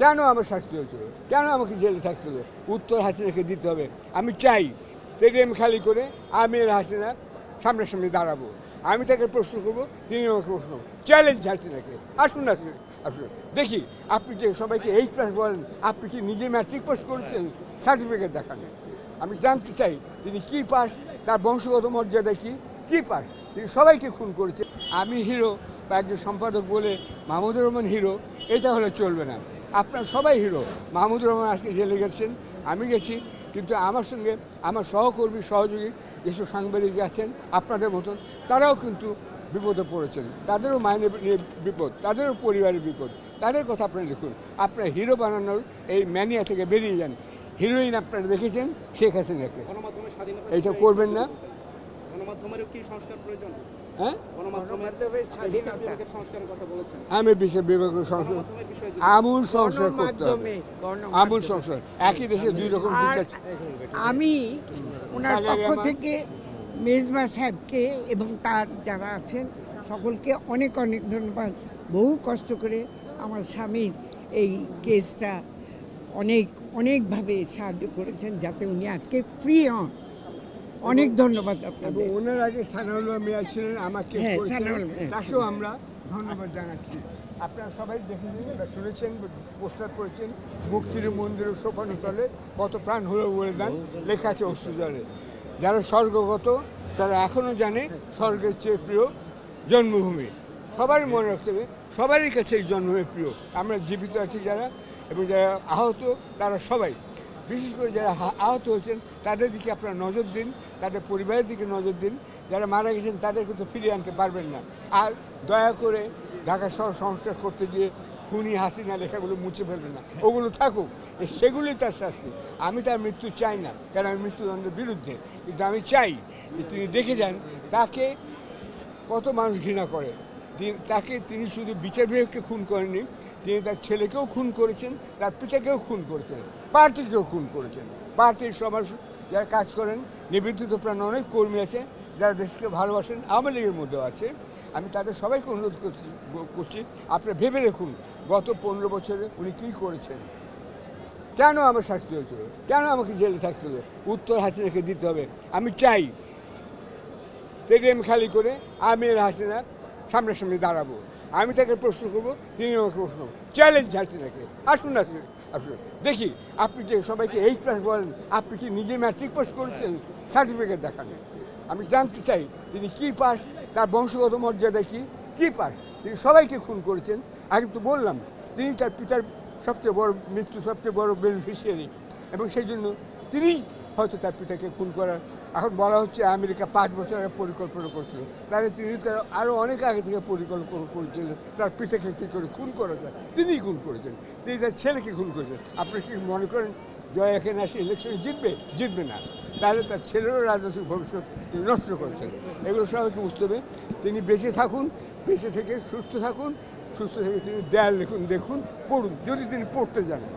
কেন আমার শাস্তি হয়েছিল, কেন আমাকে জেলে থাকতে হবে, উত্তর হাসিনাকে দিতে হবে। আমি চাই স্টেডিয়াম খালি করে আমি আর হাসিনা সামনাসামনি দাঁড়াবো, আমি তাকে প্রশ্ন করবো, তিনি আমাকে প্রশ্ন করবো। চ্যালেঞ্জ হাসিনাকে, আসুন না আসুন, দেখি আপনি যে সবাইকে 8+ বলেন, আপনি কি নিজে ম্যাট্রিক পাস করেছেন? সার্টিফিকেট দেখান। আমি জানতে চাই তিনি কি পাস, তার বংশগত মর্যাদা কি পাস। তিনি সবাইকে খুন করেছে। আমি হিরো বা একজন সম্পাদক বলে মাহমুদুর রহমান হিরো, এটা হলে চলবে না। আপনারা সবাই হিরো। মাহমুদুর রহমান আজকে জেলে গেছেন, আমি গেছি, কিন্তু আমার সঙ্গে আমার সহকর্মী সহযোগী যেসব সাংবাদিক আছেন আপনাদের মতন, তারাও কিন্তু বিপদে পড়েছেন। তাদেরও মাইনে নিয়ে বিপদ, তাদেরও পরিবারের বিপদ। তাদের কথা আপনারা লিখুন। আপনারা হিরো বানানোর এই ম্যানিয়া থেকে বেরিয়ে যান। হিরোইন আপনারা দেখেছেন শেখ হাসিনাকে, এইটা করবেন না। গণমাধ্যমেরও কি সংস্কার প্রয়োজন? হ্যাঁ, সংস্কারের কথা বলেছেন। আমি বিশেষ বিভাগের সংস্কার, আমূল সংস্কার করতে হবে, আমূল সংস্কার। একই দেশে দুই রকম বিচার। আমি ওনার পক্ষ থেকে মেজবা সাহেবকে এবং তার যারা আছেন সকলকে অনেক অনেক ধন্যবাদ। বহু কষ্ট করে আমার স্বামীর এই কেসটা অনেকভাবে সাহায্য করেছেন যাতে উনি আজকে ফ্রি হন। অনেক ধন্যবাদ আপনাদের। এবং ওনার আগে সানাউল মিয়া ছিলেন, আমাকে তাকেও আমরা ধন্যবাদ জানাচ্ছি। আপনারা সবাই দেখেছেন বা শুনেছেন, পোস্টার পড়েছেন, মুক্তির মন্দিরের সোপানো তলে কত প্রাণ হলো বলে দান লেখা আছে অশ্রু জলে। যারা স্বর্গগত তারা এখনও জানে স্বর্গের চেয়ে প্রিয় জন্মভূমি। সবারই মনে রাখতে হবে, সবারই কাছে এই জন্মভূমি প্রিয়। আমরা জীবিত আছি যারা, এবং যারা আহত তারা সবাই, বিশেষ করে যারা আহত হয়েছেন তাদের দিকে আপনারা নজর দিন, তাদের পরিবারের দিকে নজর দিন। যারা মারা গেছেন তাদেরকে তো ফিরিয়ে আনতে পারবেন না। আর দয়া করে ঢাকা শহর সংস্কার করতে গিয়ে খুনি হাসিনা লেখাগুলো মুছে ফেলবেন না, ওগুলো থাকুক, সেগুলোই তার শাস্তি। আমি তার মৃত্যু চাই না, কারণ আমি মৃত্যুদণ্ডের বিরুদ্ধে, কিন্তু আমি চাই যে তিনি দেখে যান তাকে কত মানুষ ঘৃণা করে। তিনি শুধু বিচার বিভাগকে খুন করেননি, তিনি তার ছেলেকেও খুন করেছেন, তার পিতাকেও খুন করেছেন, পার্টিকেও খুন করেছেন। পার্টির সবার যারা কাজ করেন, নিবেদিত প্রাণ অনেক কর্মী আছে যারা দেশকে ভালোবাসেন, আওয়ামী লীগের মধ্যেও আছে। আমি তাদের সবাইকে অনুরোধ করছি আপনারা ভেবে দেখুন গত 15 বছরে উনি কী করেছেন, কেন আমার শাস্তি হয়েছিল, কেন আমাকে জেলে থাকতে হবে, উত্তর হাসিনাকে দিতে হবে। আমি চাই স্টেডিয়াম খালি করে আমি আর হাসিনা সামনাসামনি দাঁড়াবো, আমি তাকে প্রশ্ন করবো, তিনি আমাকে প্রশ্ন করবো। চ্যালেঞ্জ হাসিনাকে, আসুন না আসুন, দেখি আপনি যে সবাইকে 8+ বলেন, আপনি কি নিজে ম্যাট্রিক পাস করেছেন? সার্টিফিকেট দেখান। আমি জানতে চাই তিনি কি পাস, তার বংশগত মর্যাদা কি পাস। তিনি সবাইকে খুন করেছেন। আগে তো বললাম তিনি তার পিতার সবচেয়ে বড় সবচেয়ে বড় বেনিফিশিয়ারি, এবং সেই জন্য তিনি হয়তো তার পিতাকে খুন করার, এখন বলা হচ্ছে আমেরিকা 5 বছর আগে পরিকল্পনা করছিল, তাহলে তিনি তার আরও অনেক আগে থেকে পরিকল্পনা করেছিলেন তার পিতাকে কী করে খুন করা যায়। তিনিই খুন করেছেন, তিনি তার ছেলেকে খুন করেছেন। আপনি কি মনে করেন জয় এখানে আসে ইলেকশনে জিতবে না? তাহলে তার ছেলেরও রাজনৈতিক ভবিষ্যৎ তিনি নষ্ট করেছেন। এগুলো সবাইকে বুঝতে হবে। তিনি বেঁচে থাকুন, বেঁচে থেকে সুস্থ থাকুন, সুস্থ থেকে তিনি দেয়াল দেখুন, পড়ুন যদি তিনি পড়তে জানেন।